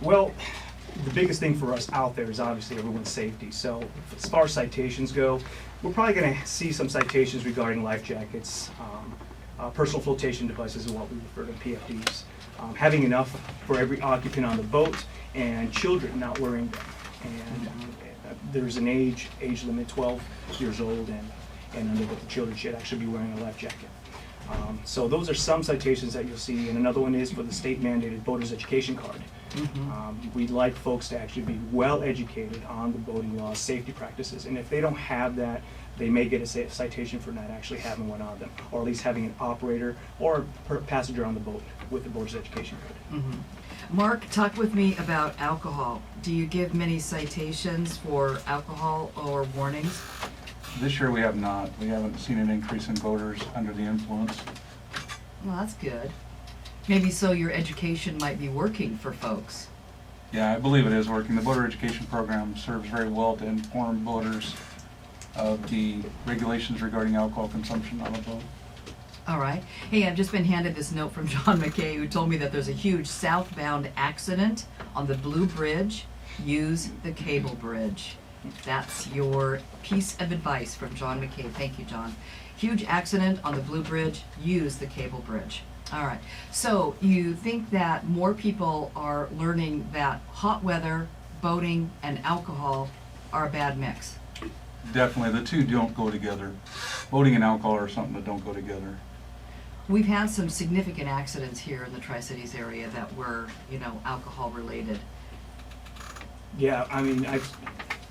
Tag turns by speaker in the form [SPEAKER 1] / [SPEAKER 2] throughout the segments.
[SPEAKER 1] Well, the biggest thing for us out there is obviously everyone's safety. So as far as citations go, we're probably going to see some citations regarding life jackets, personal flotation devices is what we refer to, PFDs, having enough for every occupant on the boat, and children not wearing them. And there's an age limit, 12 years old and under, but the children should actually be wearing a life jacket. So those are some citations that you'll see, and another one is for the state mandated boater's education card. We'd like folks to actually be well educated on the boating laws, safety practices, and if they don't have that, they may get a citation for not actually having one on them, or at least having an operator or a passenger on the boat with the boater's education card.
[SPEAKER 2] Mark, talk with me about alcohol. Do you give many citations for alcohol or warnings?
[SPEAKER 3] This year we have not. We haven't seen an increase in boaters under the influence.
[SPEAKER 2] Well, that's good. Maybe so your education might be working for folks.
[SPEAKER 3] Yeah, I believe it is working. The boater education program serves very well to inform boaters of the regulations regarding alcohol consumption on a boat.
[SPEAKER 2] All right. Hey, I've just been handed this note from John McKay, who told me that there's a huge southbound accident on the Blue Bridge. Use the cable bridge. That's your piece of advice from John McKay. Thank you, John. Huge accident on the Blue Bridge. Use the cable bridge. All right. So you think that more people are learning that hot weather, boating, and alcohol are a bad mix?
[SPEAKER 3] Definitely, the two don't go together. Boating and alcohol are something that don't go together.
[SPEAKER 2] We've had some significant accidents here in the Tri-Cities area that were, alcohol related.
[SPEAKER 1] Yeah, I mean,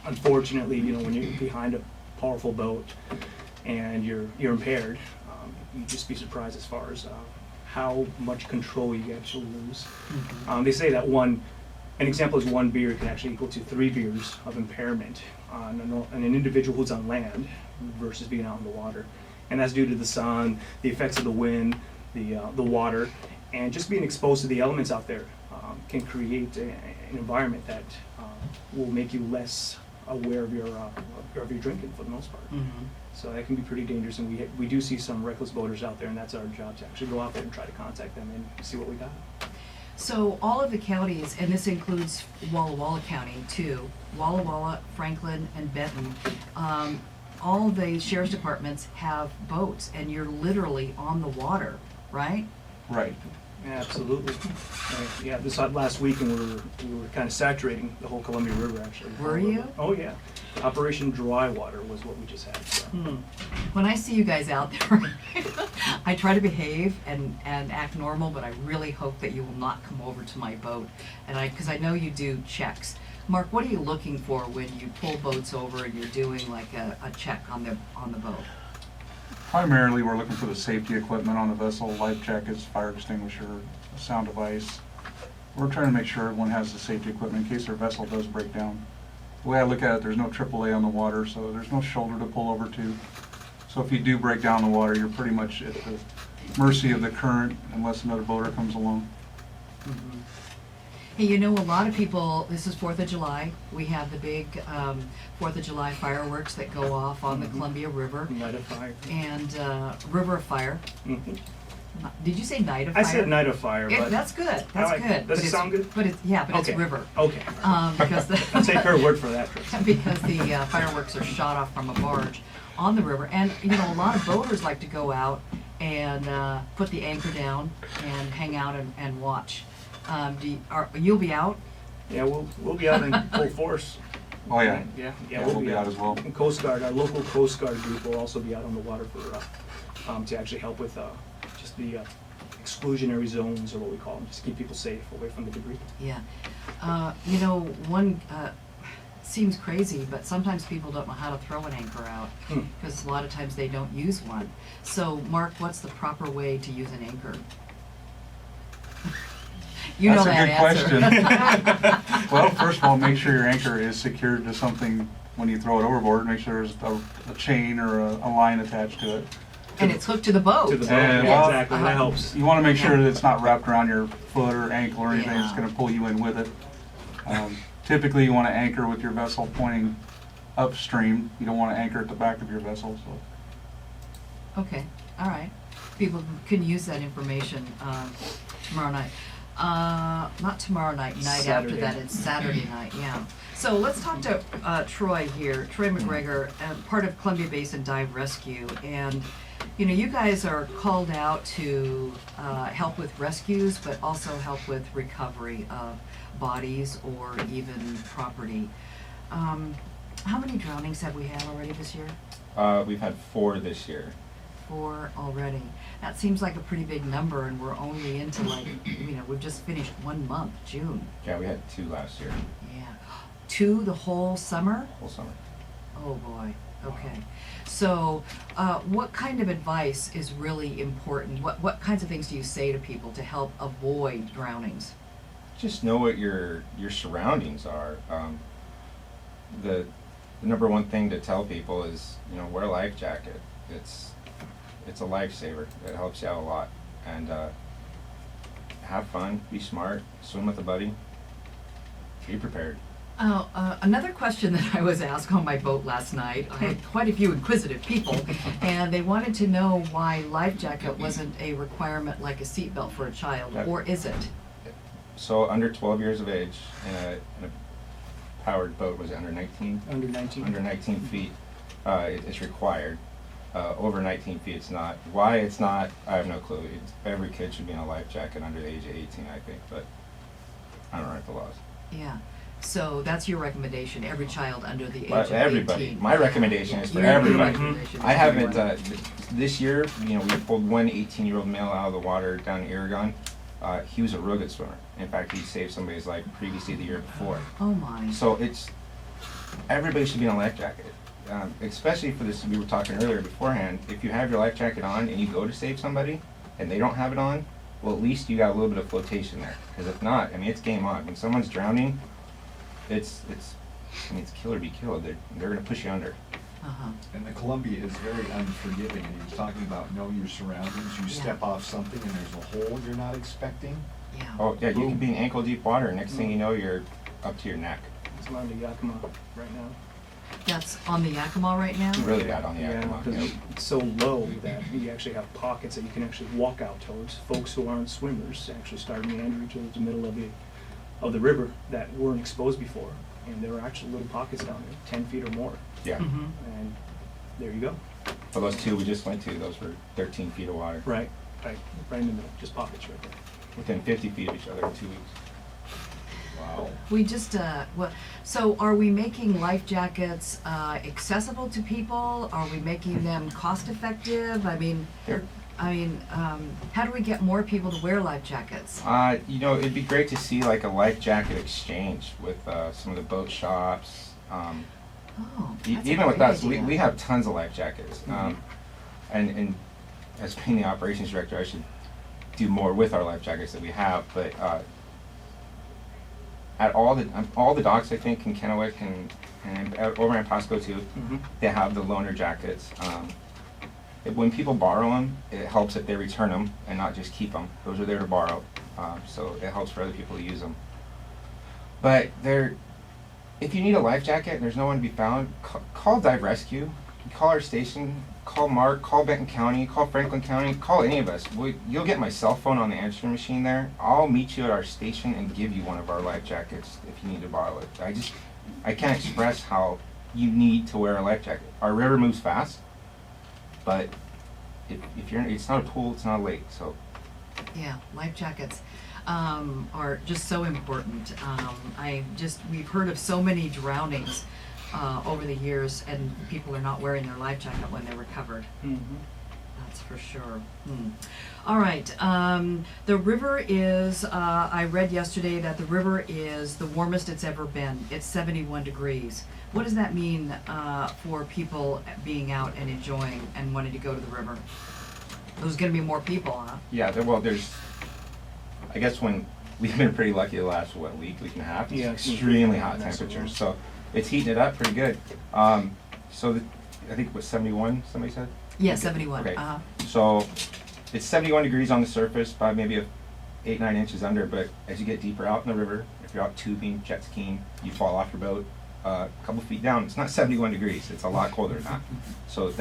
[SPEAKER 1] unfortunately, when you're behind a powerful boat and you're impaired, you'd just be surprised as far as how much control you actually lose. They say that an example is one beer can actually equal to 3 beers of impairment on an individual who's on land versus being out in the water. And that's due to the sun, the effects of the wind, the water, and just being exposed to the elements out there can create an environment that will make you less aware of your drinking for the most part. So that can be pretty dangerous, and we do see some reckless boaters out there, and that's our job to actually go out there and try to contact them and see what we got.
[SPEAKER 2] So all of the counties, and this includes Walla Walla County too, Walla Walla, Franklin, and Benton, all the sheriff's departments have boats, and you're literally on the water, right?
[SPEAKER 3] Right.
[SPEAKER 1] Yeah, absolutely. Yeah, this last weekend we were kind of saturating the whole Columbia River actually.
[SPEAKER 2] Were you?
[SPEAKER 1] Oh yeah. Operation Dry Water was what we just had. So.
[SPEAKER 2] When I see you guys out there, I try to behave and act normal, but I really hope that you will not come over to my boat, because I know you do checks. Mark, what are you looking for when you pull boats over and you're doing like a check on the boat?
[SPEAKER 3] Primarily, we're looking for the safety equipment on the vessel, life jackets, fire extinguisher, sound device. We're trying to make sure everyone has the safety equipment in case their vessel does break down. The way I look at it, there's no AAA on the water, so there's no shoulder to pull over to. So if you do break down the water, you're pretty much at the mercy of the current unless another boater comes along.
[SPEAKER 2] Hey, a lot of people, this is 4th of July, we have the big 4th of July fireworks that go off on the Columbia River.
[SPEAKER 1] Night of Fire.
[SPEAKER 2] And River of Fire. Did you say Night of Fire?
[SPEAKER 1] I said Night of Fire, but...
[SPEAKER 2] That's good, that's good.
[SPEAKER 1] Does it sound good?
[SPEAKER 2] But it's river.
[SPEAKER 1] Okay.
[SPEAKER 2] Because
[SPEAKER 1] I'll take her word for that.
[SPEAKER 2] because the fireworks are shot off from a barge on the river. And, a lot of boaters like to go out and put the anchor down and hang out and watch. You'll be out?
[SPEAKER 1] Yeah, we'll be out in full force.
[SPEAKER 3] Oh yeah.
[SPEAKER 1] Yeah,
[SPEAKER 3] we'll be out as well.
[SPEAKER 1] And Coast Guard, our local Coast Guard group will also be out on the water for to actually help with just the exclusionary zones, or what we call them, just keep people safe away from the debris.
[SPEAKER 2] Yeah. One seems crazy, but sometimes people don't know how to throw an anchor out because a lot of times they don't use one. So, Mark, what's the proper way to use an anchor?
[SPEAKER 3] That's a good question. Well, first of all, make sure your anchor is secured to something when you throw it overboard. Make sure there's a chain or a line attached to it.
[SPEAKER 2] And it's hooked to the boat.
[SPEAKER 1] To the boat,
[SPEAKER 3] well,
[SPEAKER 1] exactly. That helps.
[SPEAKER 3] You want to make sure that it's not wrapped around your foot or ankle or anything that's going to pull you in with it. Typically, you want to anchor with your vessel pointing upstream. You don't want to anchor at the back of your vessel. So.
[SPEAKER 2] Okay, all right. People can use that information tomorrow night. Not tomorrow night, night after
[SPEAKER 1] Saturday.
[SPEAKER 2] that, it's Saturday night, yeah. So let's talk to Troy here, Troy McGregor, part of Columbia Basin Dive Rescue. And, you know, you guys are called out to help with rescues, but also help with recovery of bodies or even property. How many drownings have we had already this year?
[SPEAKER 4] We've had 4 this year.
[SPEAKER 2] 4 already. That seems like a pretty big number, and we're only into like, you know, we've just finished 1 month, June.
[SPEAKER 4] Yeah, we had 2 last year,
[SPEAKER 2] Yeah. 2 the whole summer?
[SPEAKER 4] whole summer.
[SPEAKER 2] Oh boy, okay. So, what kind of advice is really important? What kinds of things do you say to people to help avoid drownings?
[SPEAKER 4] Just know what your surroundings are. The number one thing to tell people is, you know, wear a life jacket. It's a lifesaver. It helps you out a lot. And have fun, be smart, swim with a buddy, be prepared.
[SPEAKER 2] Another question that I was asked on my boat last night, I had quite a few inquisitive people, and they wanted to know why life jacket wasn't a requirement like a seatbelt for a child, or is it?
[SPEAKER 4] So under 12 years of age in a powered boat, was it under 19?
[SPEAKER 1] Under 19.
[SPEAKER 4] Under 19 feet, it's required. Over 19 feet, it's not. Why it's not, I have no clue. Every kid should be in a life jacket under the age of 18, I think, but I don't write the laws.
[SPEAKER 2] Yeah. So that's your recommendation, every child under the age
[SPEAKER 4] But
[SPEAKER 2] of
[SPEAKER 4] everybody.
[SPEAKER 2] 18.
[SPEAKER 4] My recommendation is for
[SPEAKER 2] Your
[SPEAKER 4] everybody.
[SPEAKER 2] recommendation is
[SPEAKER 4] I
[SPEAKER 2] for
[SPEAKER 4] haven't,
[SPEAKER 2] everyone.
[SPEAKER 4] this year, you know, we pulled one 18-year-old male out of the water down in Aragon. He was a real good swimmer. In fact, he saved somebody's life previously the year before.
[SPEAKER 2] Oh my.
[SPEAKER 4] So everybody should be in a life jacket. Especially for this, we were talking earlier beforehand, if you have your life jacket on and you go to save somebody and they don't have it on, well, at least you got a little bit of flotation there. Because if not, I mean, it's game on. When someone's drowning, it's kill or be killed. They're going to push you under.
[SPEAKER 2] Uh-huh.
[SPEAKER 5] And the Columbia is very unforgiving, and he was talking about know your surroundings. You
[SPEAKER 2] Yeah.
[SPEAKER 5] step off something and there's a hole you're not expecting.
[SPEAKER 2] Yeah.
[SPEAKER 4] Oh, yeah, you
[SPEAKER 5] Boom.
[SPEAKER 4] can be in ankle deep water. Next thing you know, you're up to your neck.
[SPEAKER 1] It's on the Yakima right now.
[SPEAKER 2] That's on the Yakima right now?
[SPEAKER 4] Really bad on the
[SPEAKER 1] Yeah,
[SPEAKER 4] Yakima.
[SPEAKER 1] because
[SPEAKER 4] Yep.
[SPEAKER 1] it's so low that you actually have pockets that you can actually walk out towards. Folks who aren't swimmers actually start meandering towards the middle of the river that weren't exposed before. And there are actually little pockets down there, 10 feet or more.
[SPEAKER 4] Yeah.
[SPEAKER 2] Mm-hmm.
[SPEAKER 1] And there you go.
[SPEAKER 4] For those 2 we just went to, those were 13 feet of water.
[SPEAKER 1] Right in the middle, just pockets right there.
[SPEAKER 4] Within 50 feet of each other in 2 weeks.
[SPEAKER 5] Wow.
[SPEAKER 2] We just, so are we making life jackets accessible to people? Are we making them cost effective? I mean,
[SPEAKER 4] They're
[SPEAKER 2] how do we get more people to wear life jackets?
[SPEAKER 4] You know, it'd be great to see like a life jacket exchange with some of the boat shops.
[SPEAKER 2] Oh, that's a
[SPEAKER 4] Even with
[SPEAKER 2] great
[SPEAKER 4] us,
[SPEAKER 2] idea.
[SPEAKER 4] we have tons of life jackets. And as being the operations director, I should do more with our life jackets that we have. But at all the docks, I think, in Kennewick and over in Pasco too,
[SPEAKER 1] Mm-hmm.
[SPEAKER 4] they have the loaner jackets. When people borrow them, it helps if they return them and not just keep them. Those are there to borrow, so it helps for other people to use them. But if you need a life jacket and there's no one to be found, call Dive Rescue, call our station, call Mark, call Benton County, call Franklin County, call any of us. You'll get my cell phone on the answering machine there. I'll meet you at our station and give you one of our life jackets if you need to borrow it. I can't express how you need to wear a life jacket. Our river moves fast, but if you're, it's not a pool, it's not a lake, so.
[SPEAKER 2] Yeah, life jackets are just so important. We've heard of so many drownings over the years, and people are not wearing their life jacket when they're recovered.
[SPEAKER 1] Mm-hmm.
[SPEAKER 2] That's for sure. All right, the river is, I read yesterday that the river is the warmest it's ever been. It's 71 degrees. What does that mean for people being out and enjoying and wanting to go to the river? There's gonna be more people, huh?
[SPEAKER 4] Yeah, I guess when, we've been pretty lucky the last, week and a half. It's
[SPEAKER 1] Yeah,
[SPEAKER 4] extremely hot
[SPEAKER 1] that's a
[SPEAKER 4] temperatures,
[SPEAKER 1] lot.
[SPEAKER 4] so it's heating it up pretty good. So I think it was 71, somebody said?
[SPEAKER 2] Yeah, 71.
[SPEAKER 4] Okay.
[SPEAKER 2] Uh-huh.
[SPEAKER 4] So it's 71 degrees on the surface, by maybe 8-9 inches under, but as you get deeper out in the river, if you're out tubing, jet skiing, you fall off your boat a couple feet down, it's not 71 degrees, it's a lot colder than that. So it's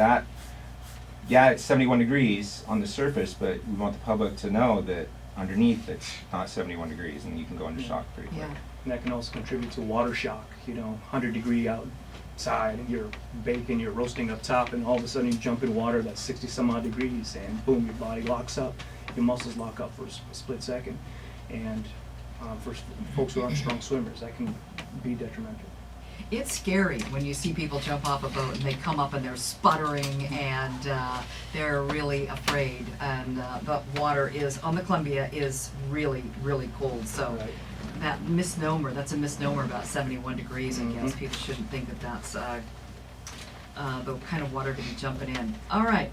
[SPEAKER 4] 71 degrees on the surface, but we want the public to know that underneath it's not 71 degrees and you can go into shock pretty quick.
[SPEAKER 2] Yeah.
[SPEAKER 1] And that can also contribute to water shock, 100-degree outside, and you're baking, you're roasting up top, and all of a sudden you jump in water that's 60 some odd degrees, and boom, your body locks up, your muscles lock up for a split second. And for folks who aren't strong swimmers, that can be detrimental.
[SPEAKER 2] It's scary when you see people jump off a boat and they come up and they're sputtering and they're really afraid. And the water on the Columbia is really, really cold. So
[SPEAKER 1] Right.
[SPEAKER 2] that's a misnomer about 71 degrees, I guess.
[SPEAKER 1] Mhm.
[SPEAKER 2] People shouldn't think that that's the kind of water to be jumping in. All right.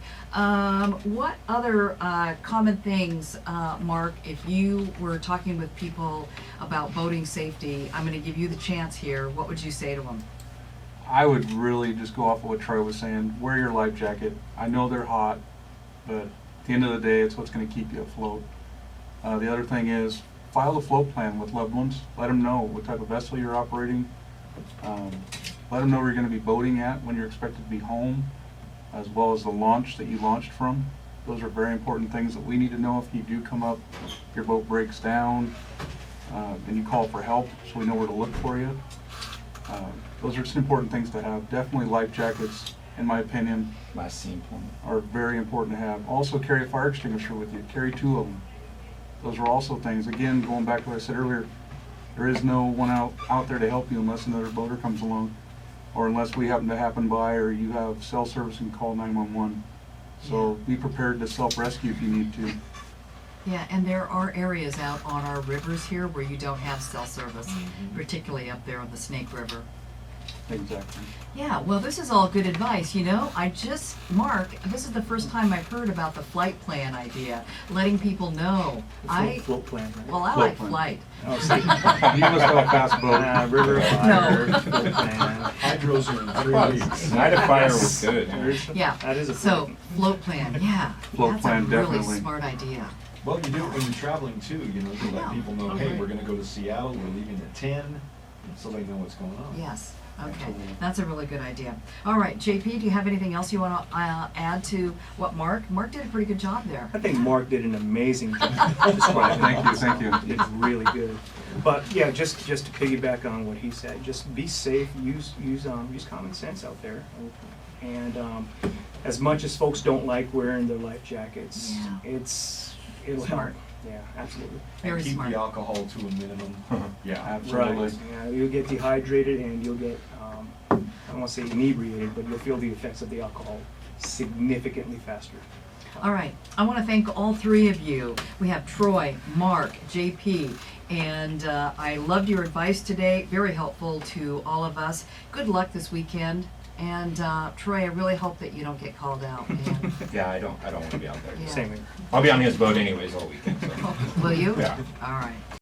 [SPEAKER 2] What other common things, Mark, if you were talking with people about boating safety, I'm going to give you the chance here. What would you say to them?
[SPEAKER 3] I would really just go off of what Troy was saying. Wear your life jacket. I know they're hot, but at the end of the day, it's what's going to keep you afloat. The other thing is file a float plan with loved ones. Let them know what type of vessel you're operating. Let them know where you're going to be boating at, when you're expected to be home, as well as the launch that you launched from. Those are very important things that we need to know if you do come up, your boat breaks down, and you call for help, so we know where to look for you. Those are just important things to have. Definitely life jackets, in my opinion,
[SPEAKER 4] Last scene point.
[SPEAKER 3] are very important to have. Also carry a fire extinguisher with you. Carry 2 of them. Those are also things, again, going back to what I said earlier, there is no one out there to help you unless another boater comes along, or unless we happen by, or you have cell service and call 911. So be prepared to self-rescue if you need to.
[SPEAKER 2] Yeah, and there are areas out on our rivers here where you don't have cell service, particularly up there on the Snake River.
[SPEAKER 3] Exactly.
[SPEAKER 2] Yeah, well, this is all good advice, Mark, this is the first time I've heard about the flight plan idea, letting people know.
[SPEAKER 1] Float plan, right?
[SPEAKER 2] Well, I
[SPEAKER 3] Float
[SPEAKER 2] like
[SPEAKER 3] plan.
[SPEAKER 2] flight.
[SPEAKER 1] Oh, see.
[SPEAKER 3] You must have a fast boat.
[SPEAKER 1] River fire,
[SPEAKER 2] No.
[SPEAKER 1] float plan.
[SPEAKER 5] Hydros are in 3 weeks.
[SPEAKER 4] Night of Fire was good.
[SPEAKER 2] Yeah,
[SPEAKER 1] That is a
[SPEAKER 2] so,
[SPEAKER 1] float.
[SPEAKER 2] float plan, yeah.
[SPEAKER 3] Float plan,
[SPEAKER 2] That's a really
[SPEAKER 3] definitely.
[SPEAKER 2] smart idea.
[SPEAKER 5] Well, you do it when you're traveling too, to
[SPEAKER 2] Yeah.
[SPEAKER 5] let people know,
[SPEAKER 2] Okay.
[SPEAKER 5] hey, we're gonna go to Seattle, we're leaving at 10, so they know what's going on.
[SPEAKER 2] Yes, okay,
[SPEAKER 3] Absolutely.
[SPEAKER 2] that's a really good idea. All right, JP, do you have anything else you want to add to what Mark did a pretty good job there.
[SPEAKER 1] I think Mark did an amazing job describing
[SPEAKER 3] Thank you,
[SPEAKER 1] it.
[SPEAKER 3] thank you.
[SPEAKER 1] He did really good. But yeah, just to piggyback on what he said, just be safe, use common sense out there. And as much as folks don't like wearing their life jackets,
[SPEAKER 2] Yeah.
[SPEAKER 1] it'll
[SPEAKER 2] Smart.
[SPEAKER 1] help. Yeah, absolutely.
[SPEAKER 2] Very
[SPEAKER 5] Keep
[SPEAKER 2] smart.
[SPEAKER 5] the alcohol to a minimum. Yeah.
[SPEAKER 3] Absolutely.
[SPEAKER 1] Right. Yeah, you'll get dehydrated and you'll get, I don't want to say inebriated, but you'll feel the effects of the alcohol significantly faster.
[SPEAKER 2] All right, I want to thank all 3 of you. We have Troy, Mark, JP, and I loved your advice today. Very helpful to all of us. Good luck this weekend. And Troy, I really hope that you don't get called out, man.
[SPEAKER 4] Yeah, I don't want to be out there.
[SPEAKER 2] Yeah.
[SPEAKER 1] Same here.
[SPEAKER 4] I'll be on his boat anyways all weekend. So.
[SPEAKER 2] Will you?
[SPEAKER 4] Yeah.
[SPEAKER 2] All right.